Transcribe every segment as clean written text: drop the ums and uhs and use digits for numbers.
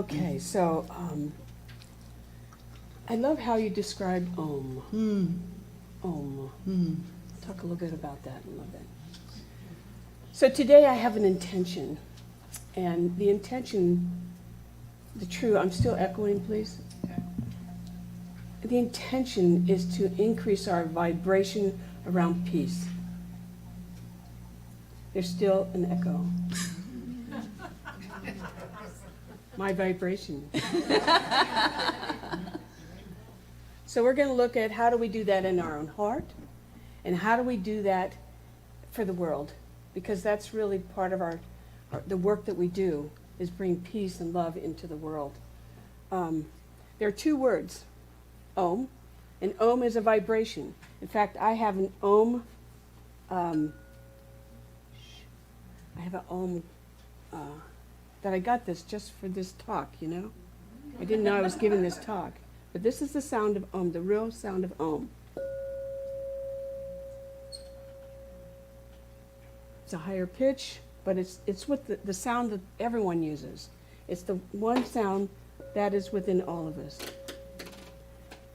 Okay, so I love how you describe Om. Om. Talk a little bit about that in a little bit. So today I have an intention, and the intention, I'm still echoing, please. The intention is to increase our vibration around peace. There's still an echo. My vibration. So we're going to look at how do we do that in our own heart, and how do we do that for the world, because that's really part of the work that we do is bring peace and love into the world. There are two words, Om, and Om is a vibration. In fact, I have an Om. That I got this just for this talk, you know? I didn't know I was giving this talk. But this is the sound of Om, the real sound of Om. It's a higher pitch, but it's what the sound that everyone uses. It's the one sound that is within all of us.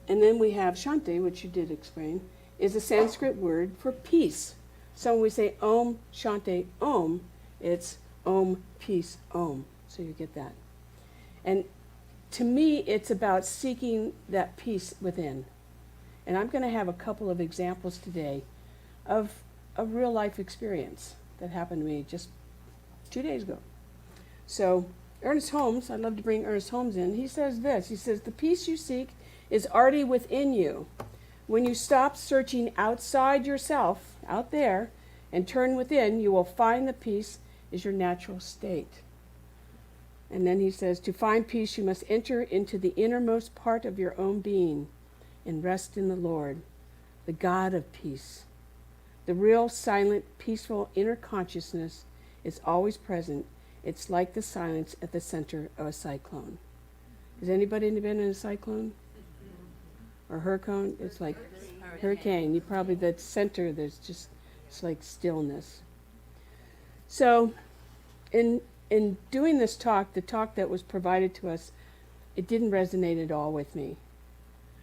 And then we have Shanti, which you did explain, is a Sanskrit word for peace. So when we say Om, Shanti, Om, it's Om, peace, Om. So you get that. And to me, it's about seeking that peace within. And I'm going to have a couple of examples today of a real life experience that happened to me just 2 days ago. So Ernest Holmes, I'd love to bring Ernest Holmes in. He says this. He says, the peace you seek is already within you. When you stop searching outside yourself, out there, and turn within, you will find the peace is your natural state. And then he says, to find peace, you must enter into the innermost part of your own being and rest in the Lord, the God of peace. The real, silent, peaceful inner consciousness is always present. It's like the silence at the center of a cyclone. Has anybody been in a cyclone? Or hurricane? It's like hurricane. You probably, that center, there's just, it's like stillness. So, in doing this talk, the talk that was provided to us, it didn't resonate at all with me.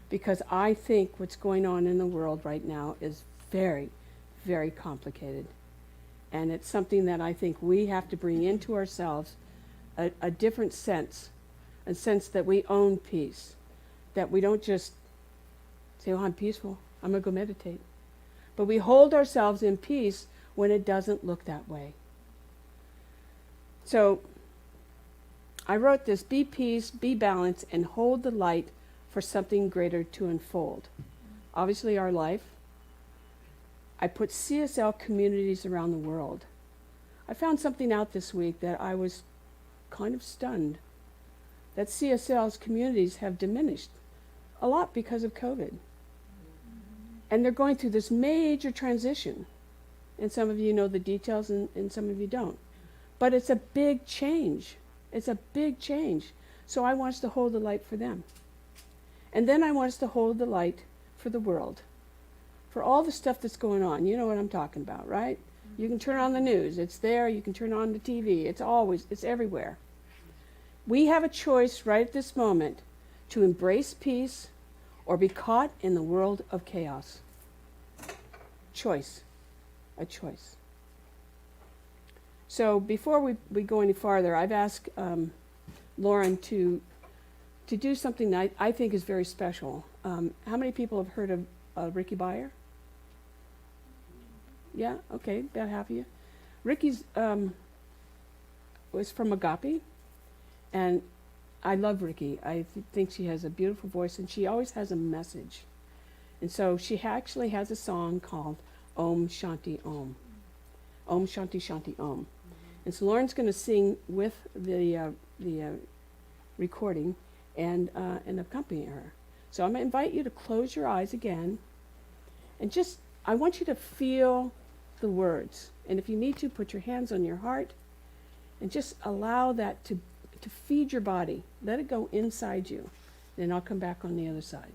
Because I think what's going on in the world right now is very, very complicated. And it's something that I think we have to bring into ourselves a different sense, a sense that we own peace. That we don't just say, oh, I'm peaceful, I'm going to go meditate. But we hold ourselves in peace when it doesn't look that way. So I wrote this, be peace, be balance, and hold the light for something greater to unfold. Obviously our life. I put CSL communities around the world. I found something out this week that I was kind of stunned. That CSL's communities have diminished a lot because of COVID. And they're going through this major transition. And some of you know the details and some of you don't. But it's a big change. It's a big change. So I want us to hold the light for them. And then I want us to hold the light for the world. For all the stuff that's going on. You know what I'm talking about, right? You can turn on the news. It's there. You can turn on the TV. It's everywhere. We have a choice right at this moment to embrace peace or be caught in the world of chaos. Choice. A choice. So before we go any farther, I've asked Lauren to do something that I think is very special. How many people have heard of Ricky Byer? Yeah, okay, about half of you. Ricky's was from Agape, and I love Ricky. I think she has a beautiful voice, and she always has a message. And so she actually has a song called Om Shanti Om. Om Shanti Shanti Om. And so Lauren's going to sing with the recording and accompany her. So I'm going to invite you to close your eyes again, and just, I want you to feel the words. And if you need to, put your hands on your heart, and just allow that to feed your body. Let it go inside you. Then I'll come back on the other side.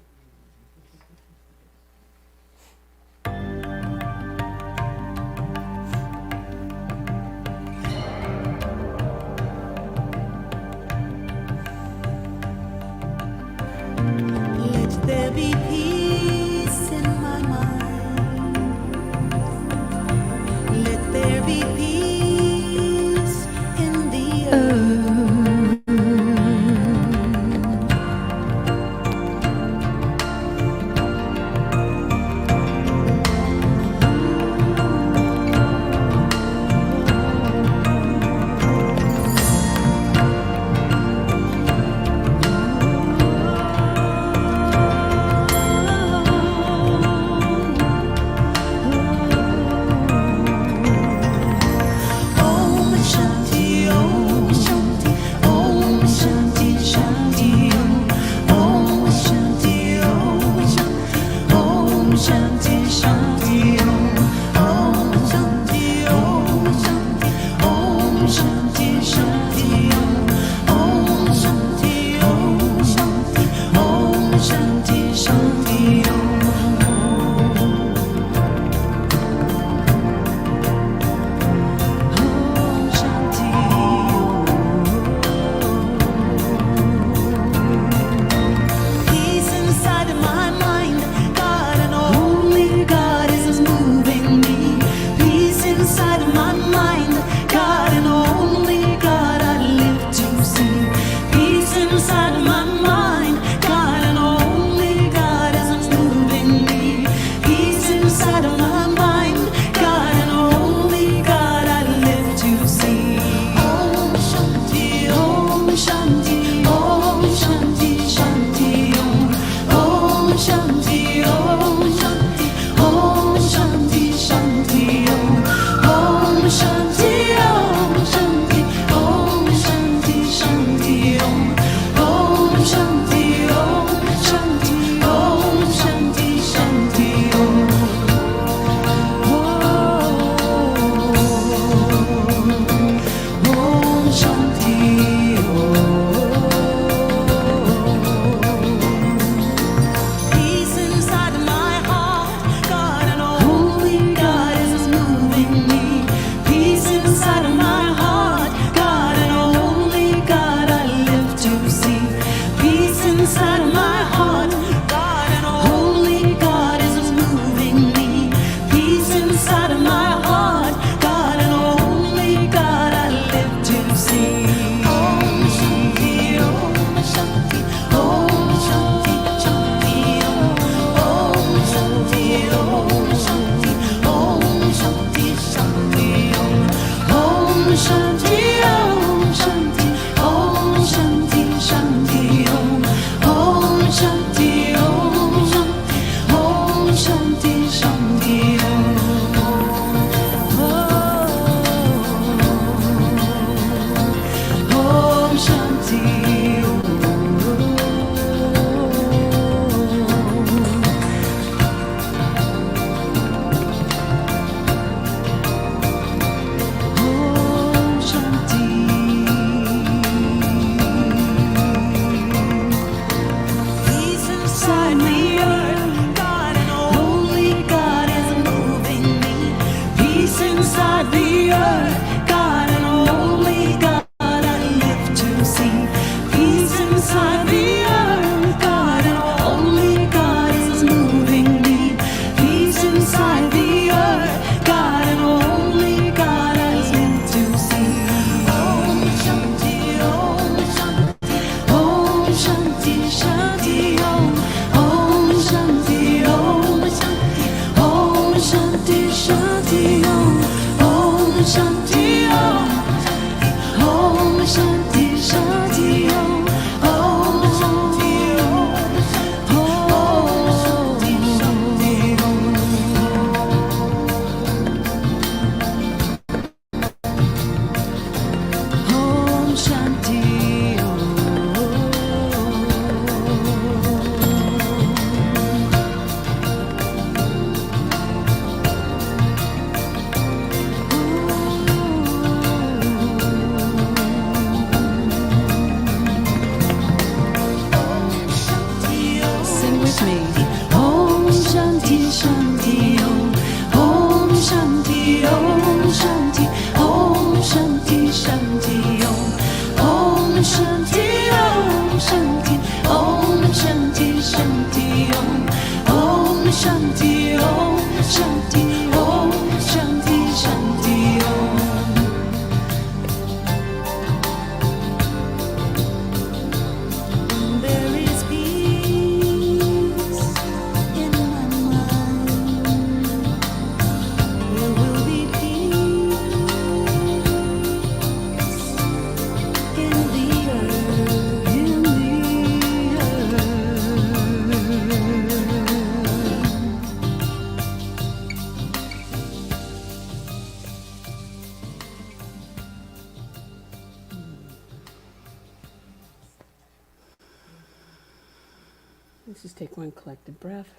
Let's just take one collective breath.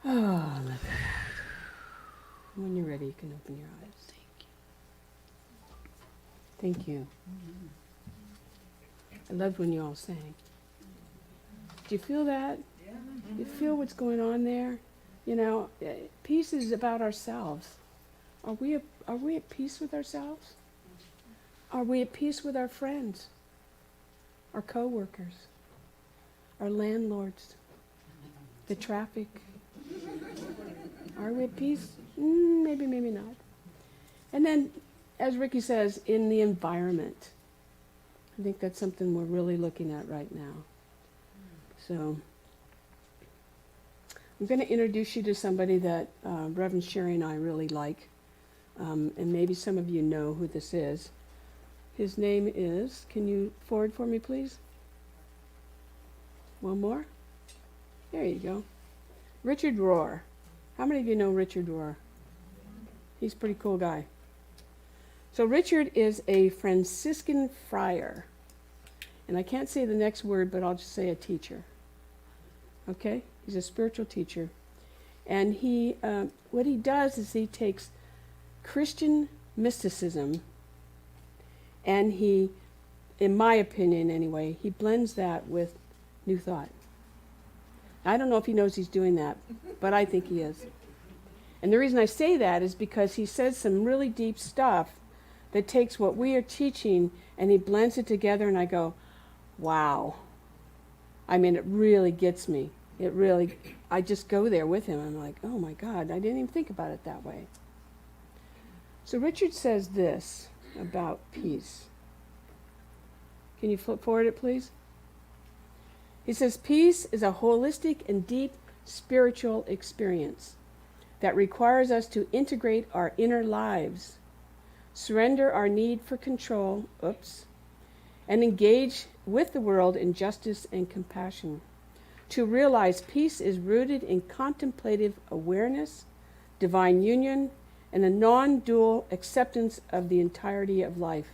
Oh, when you're ready, you can open your eyes. Thank you. I loved when you all sang. Do you feel that? You feel what's going on there? You know, peace is about ourselves. Are we at peace with ourselves? Are we at peace with our friends, our co-workers, our landlords, the traffic? Are we at peace? Maybe, maybe not. And then, as Ricky says, in the environment. I think that's something we're really looking at right now. So, I'm going to introduce you to somebody that Reverend Sherry and I really like. And maybe some of you know who this is. His name is, can you forward for me, please? One more? There you go. Richard Rohr. How many of you know Richard Rohr? He's a pretty cool guy. So Richard is a Franciscan friar. And I can't say the next word, but I'll just say a teacher. Okay? He's a spiritual teacher. And he, what he does is he takes Christian mysticism and he, in my opinion anyway, he blends that with New Thought. I don't know if he knows he's doing that, but I think he is. And the reason I say that is because he says some really deep stuff that takes what we are teaching and he blends it together, and I go, wow. I mean, it really gets me. It really, I just go there with him. I'm like, oh my God, I didn't even think about it that way. So Richard says this about peace. Can you flip forward it, please? He says, peace is a holistic and deep spiritual experience that requires us to integrate our inner lives, surrender our need for control, and engage with the world in justice and compassion. To realize peace is rooted in contemplative awareness, divine union, and a non-dual acceptance of the entirety of life.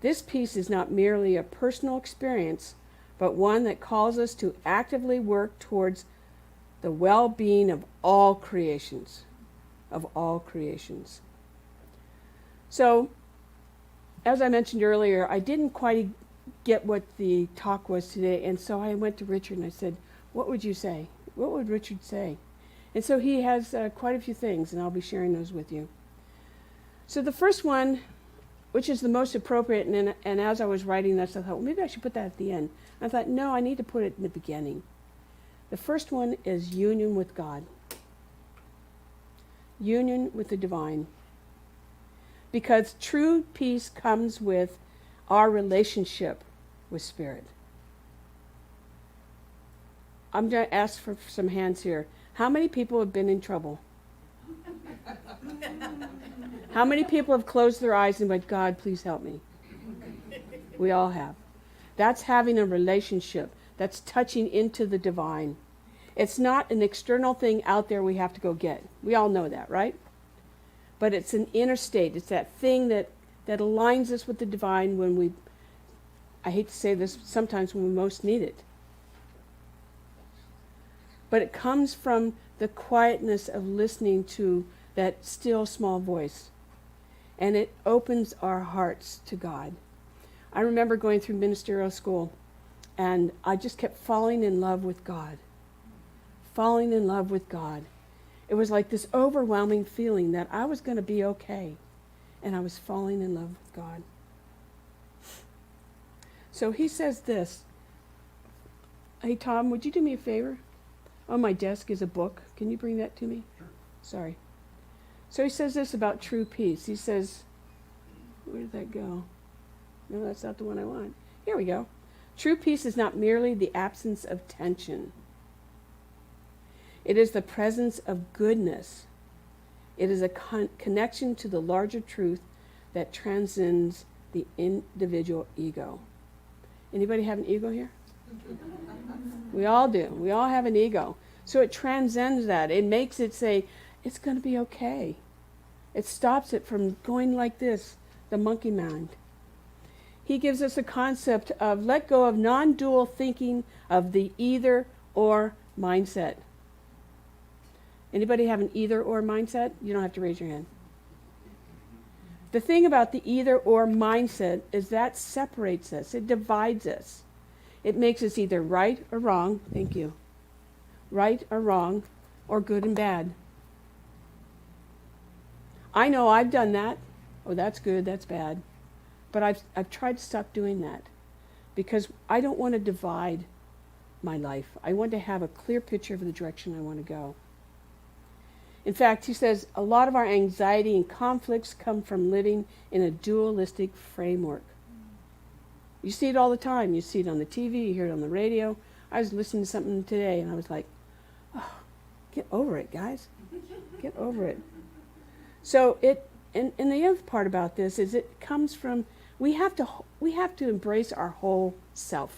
This peace is not merely a personal experience, but one that calls us to actively work towards the well-being of all creations, So, as I mentioned earlier, I didn't quite get what the talk was today, and so I went to Richard and I said, what would you say? What would Richard say? And so he has quite a few things, and I'll be sharing those with you. So the first one, which is the most appropriate, and as I was writing this, I thought, well, maybe I should put that at the end. I thought, no, I need to put it in the beginning. The first one is union with God. Union with the divine. Because true peace comes with our relationship with Spirit. I'm going to ask for some hands here. How many people have been in trouble? How many people have closed their eyes and went, God, please help me? We all have. That's having a relationship. That's touching into the divine. It's not an external thing out there we have to go get. We all know that, right? But it's an inner state. It's that thing that aligns us with the divine when we, I hate to say this, sometimes when we most need it. But it comes from the quietness of listening to that still small voice. And it opens our hearts to God. I remember going through ministerial school, and I just kept falling in love with God. Falling in love with God. It was like this overwhelming feeling that I was going to be okay. And I was falling in love with God. So he says this. Hey, Tom, would you do me a favor? On my desk is a book. Can you bring that to me? Sure. Sorry. So he says this about true peace. He says, where did that go? No, that's not the one I want. Here we go. True peace is not merely the absence of tension. It is the presence of goodness. It is a connection to the larger truth that transcends the individual ego. Anybody have an ego here? We all do. We all have an ego. So it transcends that. It makes it say, it's going to be okay. It stops it from going like this, the monkey mind. He gives us a concept of let go of non-dual thinking of the either-or mindset. Anybody have an either-or mindset? You don't have to raise your hand. The thing about the either or mindset is that separates us. It divides us. It makes us either right or wrong. Thank you. Right or wrong, or good and bad. I know I've done that. Oh, that's good, that's bad. But I've tried to stop doing that because I don't want to divide my life. I want to have a clear picture of the direction I want to go. In fact, he says a lot of our anxiety and conflicts come from living in a dualistic framework. You see it all the time. You see it on the TV, you hear it on the radio. I was listening to something today and I was like, oh, get over it, guys. Get over it. So and the other part about this is it comes from, we have to embrace our whole self.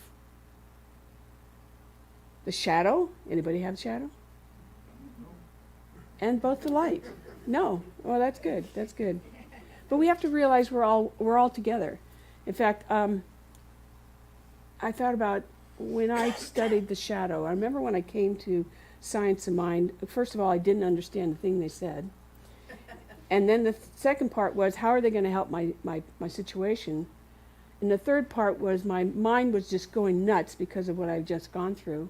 The shadow, anybody have a shadow? And both the light. No. Well, that's good. That's good. But we have to realize we're all together. In fact, I thought about when I studied the shadow. I remember when I came to Science of Mind, first of all, I didn't understand the thing they said. And then the second part was, how are they going to help my situation? And the third part was, my mind was just going nuts because of what I've just gone through.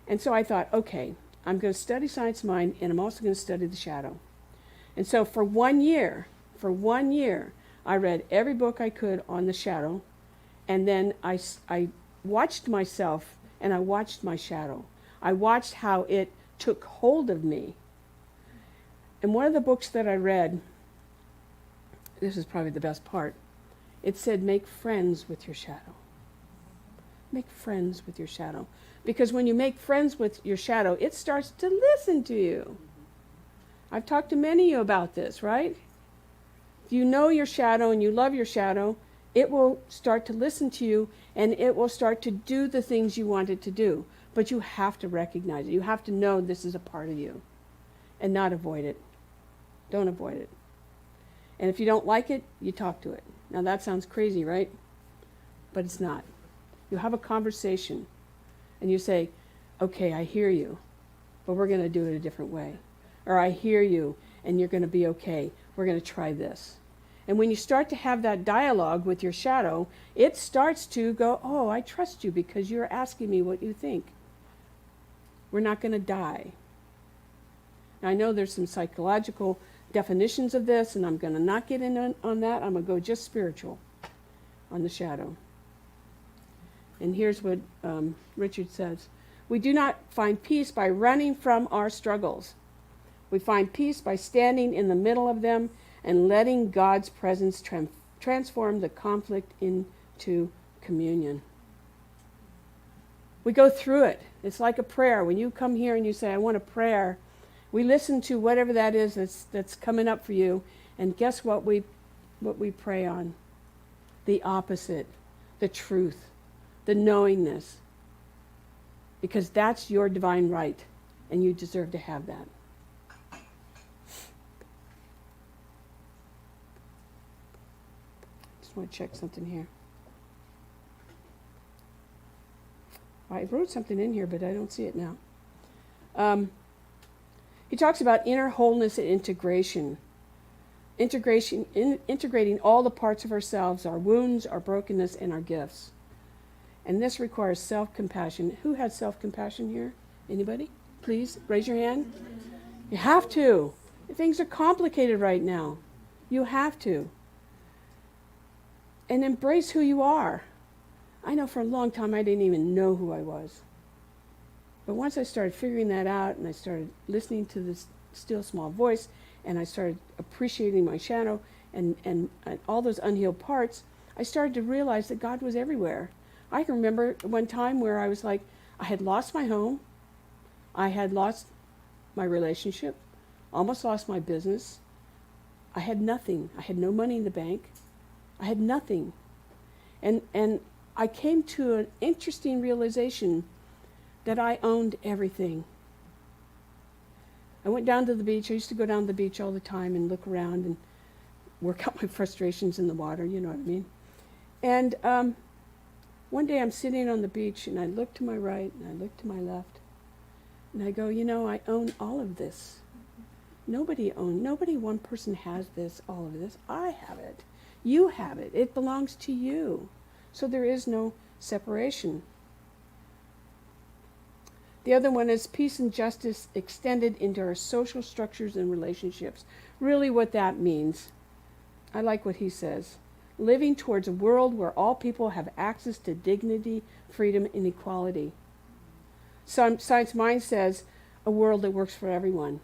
And so I thought, okay, I'm going to study Science of Mind, and I'm also going to study the shadow. And so for 1 year, I read every book I could on the shadow, and then I watched myself, and I watched my shadow. I watched how it took hold of me. And one of the books that I read, this is probably the best part, it said, make friends with your shadow. Make friends with your shadow. Because when you make friends with your shadow, it starts to listen to you. I've talked to many of you about this, right? If you know your shadow and you love your shadow, it will start to listen to you and it will start to do the things you want it to do. But you have to recognize it. You have to know this is a part of you and not avoid it. Don't avoid it. And if you don't like it, you talk to it. Now that sounds crazy, right? But it's not. You have a conversation and you say, okay, I hear you, but we're going to do it a different way. Or I hear you and you're going to be okay. We're going to try this. And when you start to have that dialogue with your shadow, it starts to go, oh, I trust you because you're asking me what you think. We're not going to die. Now, I know there's some psychological definitions of this, and I'm going to not get in on that. I'm going to go just spiritual on the shadow. And here's what Richard says. We do not find peace by running from our struggles. We find peace by standing in the middle of them and letting God's presence transform the conflict into communion. We go through it. It's like a prayer. When you come here and you say, I want a prayer, we listen to whatever that is that's coming up for you, and guess what we pray on? The opposite, the truth, the knowingness. Because that's your divine right, and you deserve to have that. Just want to check something here. I wrote something in here, but I don't see it now. He talks about inner wholeness and integration. Integrating all the parts of ourselves, our wounds, our brokenness, and our gifts. And this requires self-compassion. Who has self-compassion here? Anybody? Please raise your hand. You have to. Things are complicated right now. You have to. And embrace who you are. I know for a long time I didn't even know who I was. But once I started figuring that out and I started listening to this still small voice and I started appreciating my shadow and all those unhealed parts, I started to realize that God was everywhere. I can remember one time where I was like, I had lost my home, I had lost my relationship, almost lost my business. I had nothing. I had no money in the bank. I had nothing. And I came to an interesting realization that I owned everything. I went down to the beach. I used to go down to the beach all the time and look around and work out my frustrations in the water, you know what I mean? And one day I'm sitting on the beach and I look to my right and I look to my left and I go, you know, I own all of this. Nobody one person has this, all of this. I have it. You have it. It belongs to you. So there is no separation. The other one is peace and justice extended into our social structures and relationships. Really what that means, I like what he says. Living towards a world where all people have access to dignity, freedom, and equality. Science Mind says a world that works for everyone.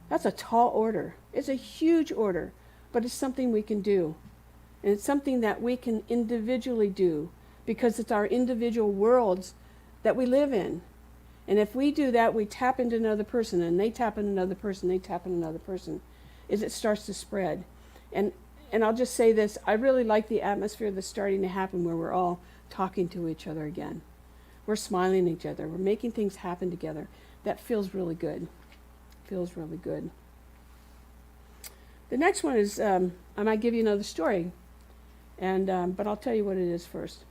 That's a tall order. It's a huge order, but it's something we can do. And it's something that we can individually do because it's our individual worlds that we live in. And if we do that, we tap into another person, and they tap into another person, they tap into another person, as it starts to spread. And I'll just say this, I really like the atmosphere that's starting to happen where we're all talking to each other again. We're smiling at each other. We're making things happen together. That feels really good. Feels really good. The next one is, I might give you another story, but I'll tell you what it is first.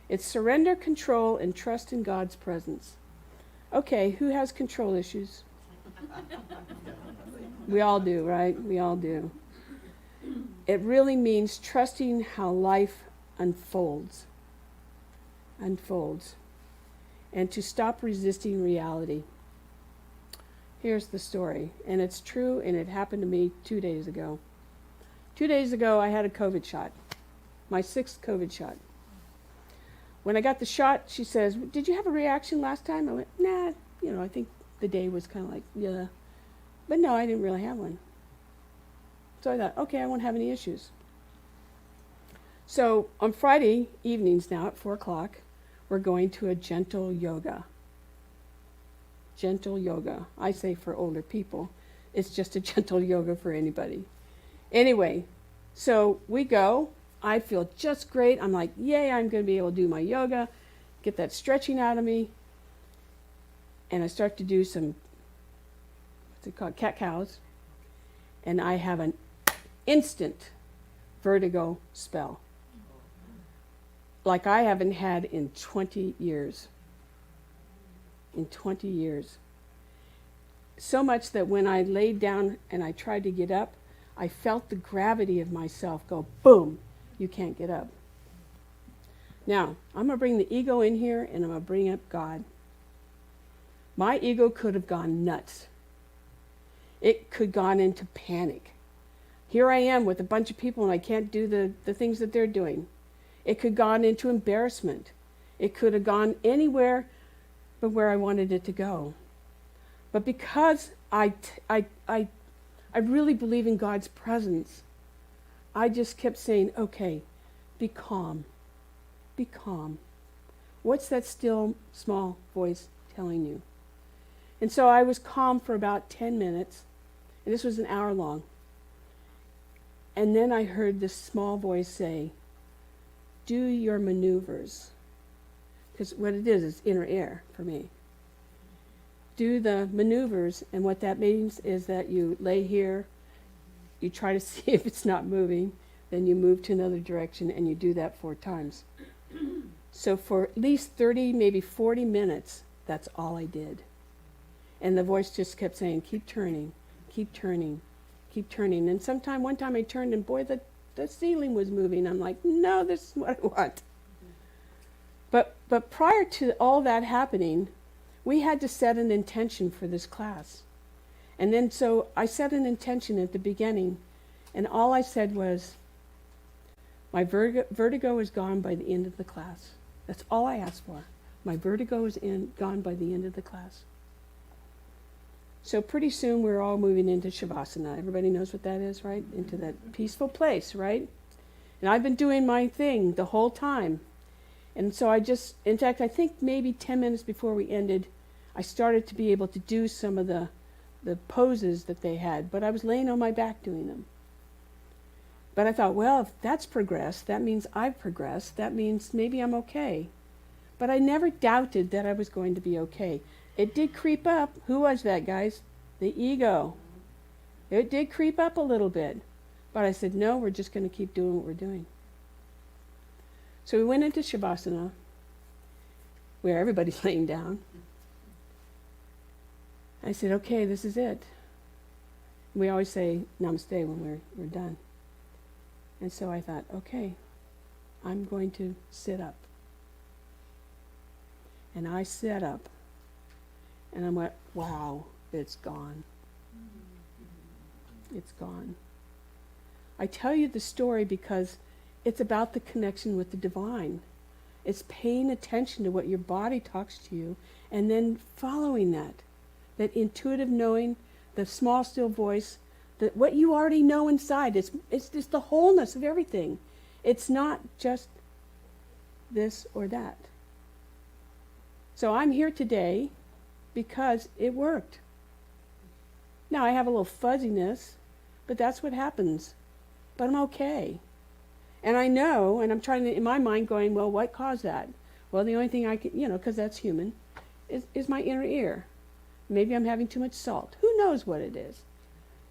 It's surrender, control, and trust in God's presence. Okay, who has control issues? We all do, right? We all do. It really means trusting how life unfolds, and to stop resisting reality. Here's the story, and it's true, and it happened to me 2 days ago. 2 days ago, I had a COVID shot, my 6th COVID shot. When I got the shot, she says, "Did you have a reaction last time?" I went, "Nah, I think the day was kind of like, yeah." But no, I didn't really have one. So I thought, okay, I won't have any issues. So on Friday evenings now at 4 o'clock, we're going to a gentle yoga. Gentle yoga. I say for older people. It's just a gentle yoga for anybody. Anyway, so we go. I feel just great. I'm like, yay, I'm going to be able to do my yoga, get that stretching out of me. And I start to do some, what's it called, cat-cows. And I have an instant vertigo spell. Like I haven't had in 20 years. In 20 years. So much that when I laid down and I tried to get up, I felt the gravity of myself go boom. You can't get up. Now, I'm going to bring the ego in here, and I'm going to bring up God. My ego could have gone nuts. It could have gone into panic. Here I am with a bunch of people, and I can't do the things that they're doing. It could have gone into embarrassment. It could have gone anywhere but where I wanted it to go. But because I really believe in God's presence, I just kept saying, okay, be calm. Be calm. What's that still, small voice telling you? And so I was calm for about 10 minutes, and this was an hour long. And then I heard this small voice say, do your maneuvers. Because what it is inner ear for me. Do the maneuvers, and what that means is that you lay here, you try to see if it's not moving, then you move to another direction, and you do that 4 times. So for at least 30, maybe 40 minutes, that's all I did. And the voice just kept saying, keep turning, keep turning, keep turning. And one time I turned, and boy, the ceiling was moving. I'm like, no, this is what I want. But prior to all that happening, we had to set an intention for this class. And then so I set an intention at the beginning, and all I said was, my vertigo is gone by the end of the class. That's all I asked for. My vertigo is gone by the end of the class. So pretty soon we're all moving into Shavasana. Everybody knows what that is, right? Into that peaceful place, right? And I've been doing my thing the whole time. And so in fact, I think maybe 10 minutes before we ended, I started to be able to do some of the poses that they had, but I was laying on my back doing them. But I thought, well, if that's progressed, that means I've progressed. That means maybe I'm okay. But I never doubted that I was going to be okay. It did creep up. Who was that, guys? The ego. It did creep up a little bit. But I said, no, we're just going to keep doing what we're doing. So we went into Shavasana, where everybody's laying down. I said, okay, this is it. We always say namaste when we're done. And so I thought, okay, I'm going to sit up. And I sat up. And I went, wow, it's gone. It's gone. I tell you the story because it's about the connection with the divine. It's paying attention to what your body talks to you and then following that intuitive knowing, the small still voice, that what you already know inside. It's just the wholeness of everything. It's not just this or that. So I'm here today because it worked. Now I have a little fuzziness, but that's what happens. But I'm okay. And I know, and I'm trying to, in my mind, going, well, what caused that? Well, the only thing I can, because that's human, is my inner ear. Maybe I'm having too much salt. Who knows what it is?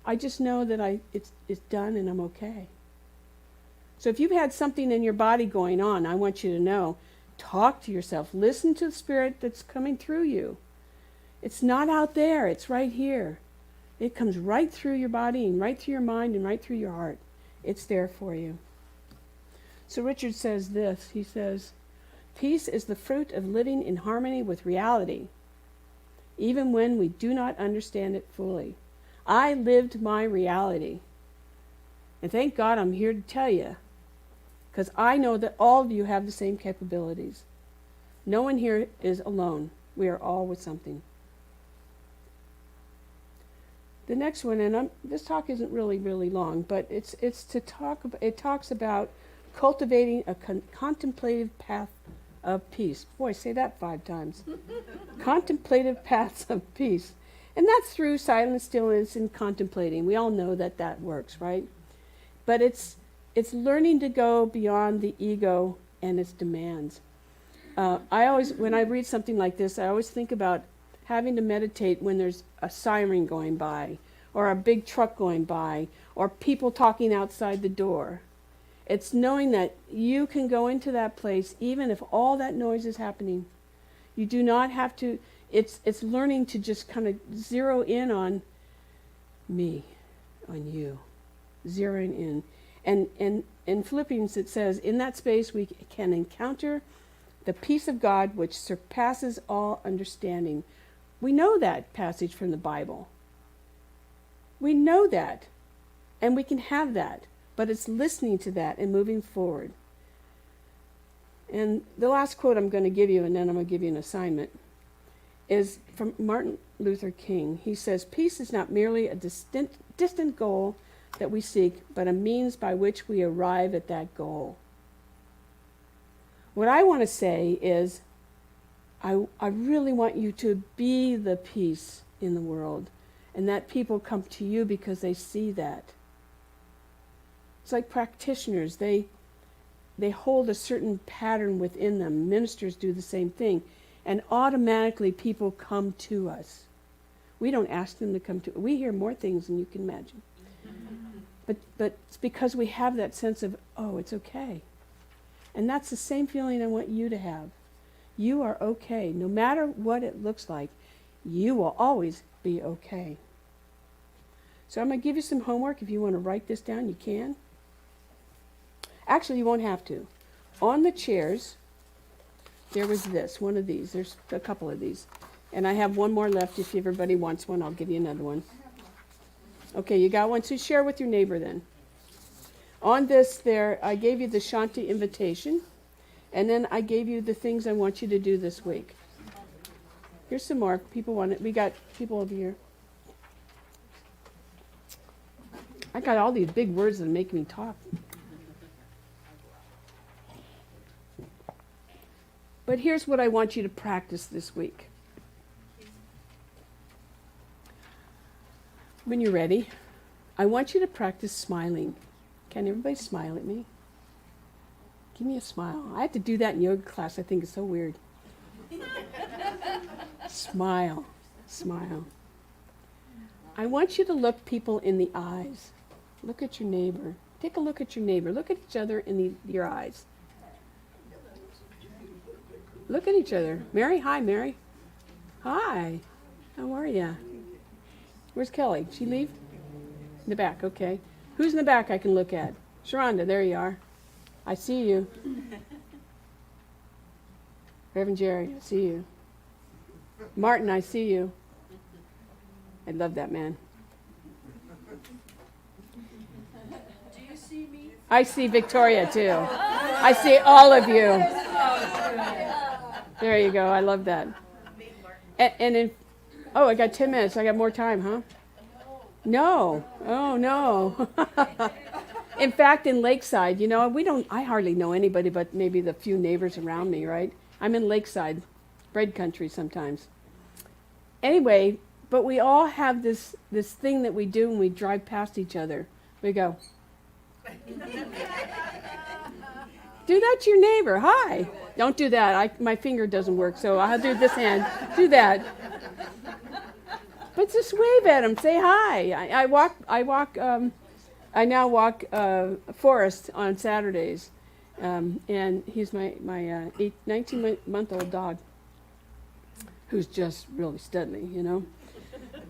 I just know that it's done and I'm okay. So if you've had something in your body going on, I want you to know, talk to yourself. Listen to the spirit that's coming through you. It's not out there. It's right here. It comes right through your body and right through your mind and right through your heart. It's there for you. So Richard says this. He says, peace is the fruit of living in harmony with reality, even when we do not understand it fully. I lived my reality. And thank God I'm here to tell you, because I know that all of you have the same capabilities. No one here is alone. We are all with something. The next one, and this talk isn't really long, but it's to talk. It talks about cultivating a contemplative path of peace. Boy, say that 5 times. Contemplative paths of peace. And that's through silence, stillness, and contemplating. We all know that works, right? But it's learning to go beyond the ego and its demands. When I read something like this, I always think about having to meditate when there's a siren going by, or a big truck going by, or people talking outside the door. It's knowing that you can go into that place even if all that noise is happening. You do not have to, it's learning to just kind of zero in on me, on you, zeroing in. And in Philippians it says, in that space we can encounter the peace of God which surpasses all understanding. We know that passage from the Bible. We know that. And we can have that. But it's listening to that and moving forward. And the last quote I'm going to give you, and then I'm going to give you an assignment, is from Martin Luther King. He says, peace is not merely a distant goal that we seek, but a means by which we arrive at that goal. What I want to say is, I really want you to be the peace in the world, and that people come to you because they see that. It's like practitioners. They hold a certain pattern within them. Ministers do the same thing. And automatically people come to us. We don't ask them to come to us. We hear more things than you can imagine. But it's because we have that sense of, oh, it's okay. And that's the same feeling I want you to have. You are okay. No matter what it looks like, you will always be okay. So I'm going to give you some homework. If you want to write this down, you can. Actually, you won't have to. On the chairs, there was one of these. There's a couple of these. And I have one more left. If everybody wants one, I'll give you another one. Okay, you got one? So share with your neighbor then. On this there, I gave you the Shanti invitation. And then I gave you the things I want you to do this week. Here's some more. People want it. We got people over here. I got all these big words that make me talk. But here's what I want you to practice this week. When you're ready, I want you to practice smiling. Can everybody smile at me? Give me a smile. I had to do that in yoga class. I think it's so weird. Smile. Smile. I want you to look people in the eyes. Look at your neighbor. Take a look at your neighbor. Look at each other in your eyes. Look at each other. Mary, hi, Mary. Hi. How are you? Where's Kelly? Did she leave? In the back, okay. Who's in the back I can look at? Sharonda, there you are. I see you. Reverend Jerry, I see you. Martin, I see you. I love that man. Do you see me? I see Victoria too. I see all of you. There you go. I love that. I got 10 minutes. I got more time, huh? No. Oh, no. In fact, in Lakeside, I hardly know anybody but maybe the few neighbors around me, right? I'm in Lakeside, bread country sometimes. Anyway, but we all have this thing that we do when we drive past each other. We go, do that to your neighbor. Hi. Don't do that. My finger doesn't work, so I'll do this hand. Do that. But just wave at him. Say hi. I now walk Forrest on Saturdays, and he's my 19-month-old dog, who's just really studly,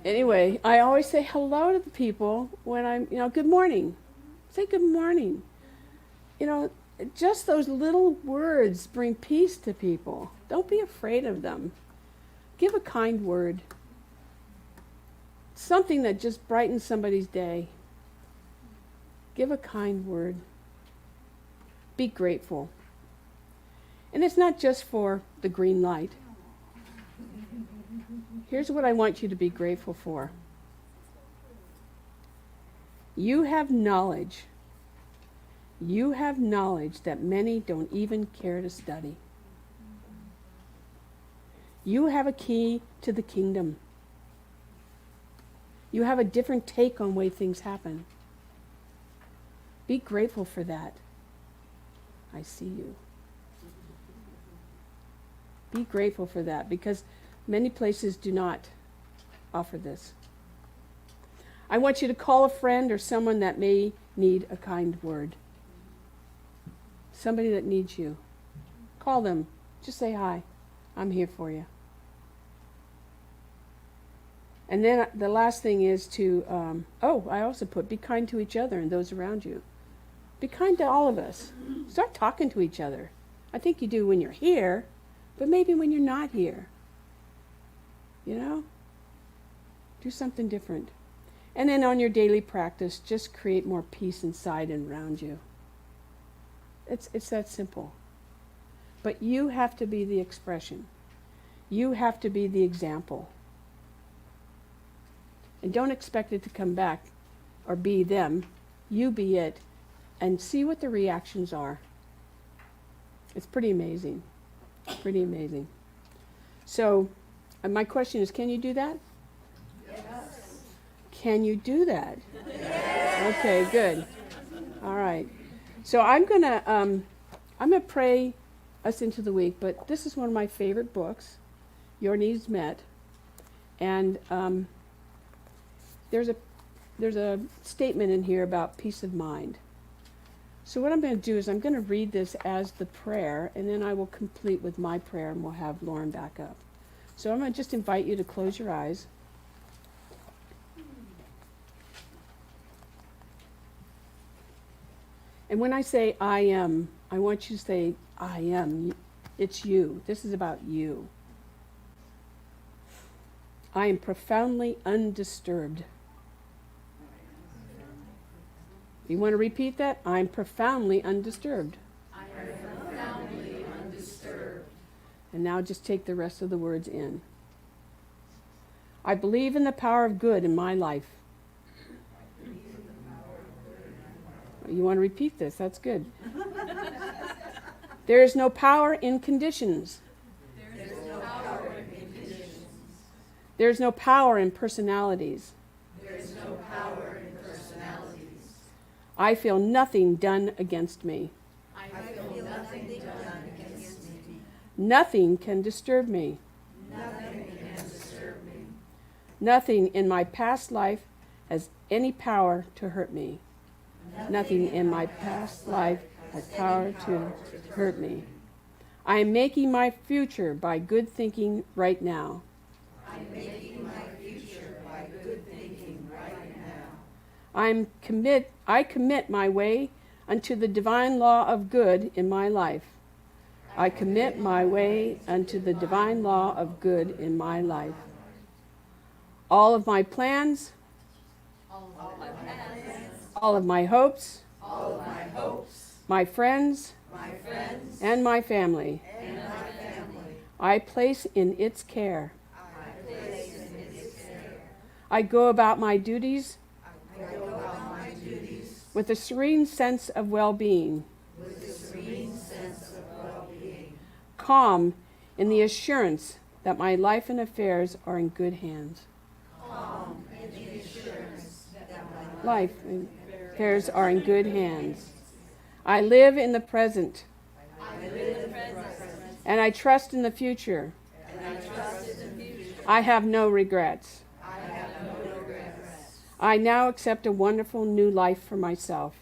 Anyway, I always say hello to the people when I'm, good morning. Say good morning. Just those little words bring peace to people. Don't be afraid of them. Give a kind word. Something that just brightens somebody's day. Give a kind word. Be grateful. And it's not just for the green light. Here's what I want you to be grateful for. You have knowledge. You have knowledge that many don't even care to study. You have a key to the kingdom. You have a different take on way things happen. Be grateful for that. I see you. Be grateful for that, because many places do not offer this. I want you to call a friend or someone that may need a kind word. Somebody that needs you. Call them. Just say hi. I'm here for you. And then the last thing is to, I also put, be kind to each other and those around you. Be kind to all of us. Start talking to each other. I think you do when you're here, but maybe when you're not here. Do something different. And then on your daily practice, just create more peace inside and around you. It's that simple. But you have to be the expression. You have to be the example. And don't expect it to come back or be them. You be it. And see what the reactions are. It's pretty amazing. Pretty amazing. So, my question is, can you do that? Yes. Can you do that? Yes. Okay, good. All right. So I'm gonna pray us into the week, but this is one of my favorite books, Your Needs Met. And there's a statement in here about peace of mind. So what I'm going to do is I'm going to read this as the prayer, and then I will complete with my prayer, and we'll have Lauren back up. So I'm going to just invite you to close your eyes. And when I say I am, I want you to say I am. It's you. This is about you. I am profoundly undisturbed. You want to repeat that? I'm profoundly undisturbed. I am profoundly undisturbed. And now just take the rest of the words in. I believe in the power of good in my life. You want to repeat this? That's good. There is no power in conditions. There is no power in conditions. There is no power in personalities. There is no power in personalities. I feel nothing done against me. I feel nothing done against me. Nothing can disturb me. Nothing can disturb me. Nothing in my past life has any power to hurt me. Nothing in my past life has power to hurt me. I am making my future by good thinking right now. I'm making my future by good thinking right now. I commit my way unto the divine law of good in my life. I commit my way unto the divine law of good in my life. All of my plans, all of my hopes, my friends, and my family, I place in its care. I go about my duties with a serene sense of well-being, calm in the assurance that my life and affairs are in good hands. Life and affairs are in good hands. I live in the present, and I trust in the future. I have no regrets. I now accept a wonderful new life for myself.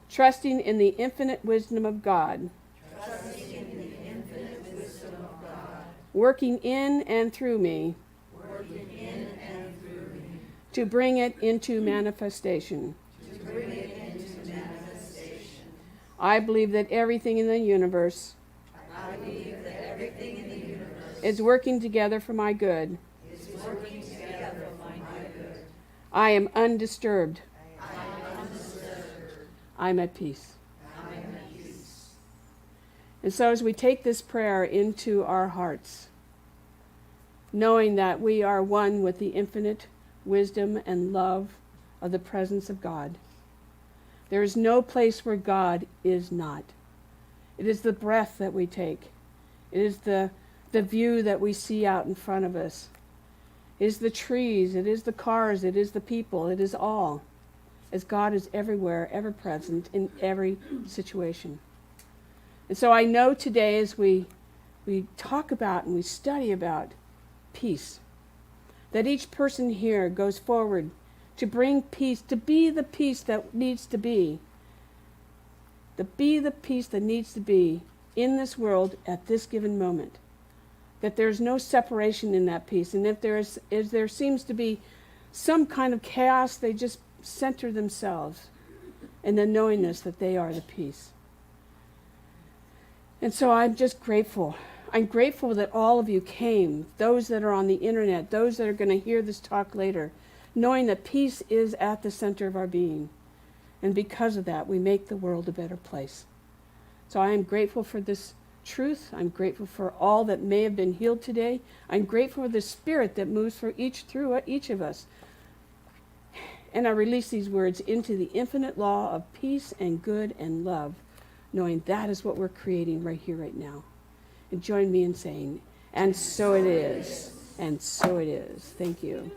Trusting in the infinite wisdom of God. Working in and through me. To bring it into manifestation. I believe that everything in the universe is working together for my good. I am undisturbed. I'm at peace. And so as we take this prayer into our hearts, knowing that we are one with the infinite wisdom and love of the presence of God, there is no place where God is not. It is the breath that we take. It is the view that we see out in front of us. It is the trees, it is the cars, it is the people, it is all. As God is everywhere, ever present in every situation. And so I know today as we talk about and we study about peace, that each person here goes forward to bring peace, to be the peace that needs to be. To be the peace that needs to be in this world at this given moment. That there's no separation in that peace. And if there seems to be some kind of chaos, they just center themselves in the knowingness that they are the peace. And so I'm just grateful. I'm grateful that all of you came, those that are on the internet, those that are going to hear this talk later, knowing that peace is at the center of our being. And because of that, we make the world a better place. So I am grateful for this truth. I'm grateful for all that may have been healed today. I'm grateful for the Spirit that moves through each of us. And I release these words into the infinite law of peace and good and love, knowing that is what we're creating right here, right now. And join me in saying, and so it is, and so it is. Thank you.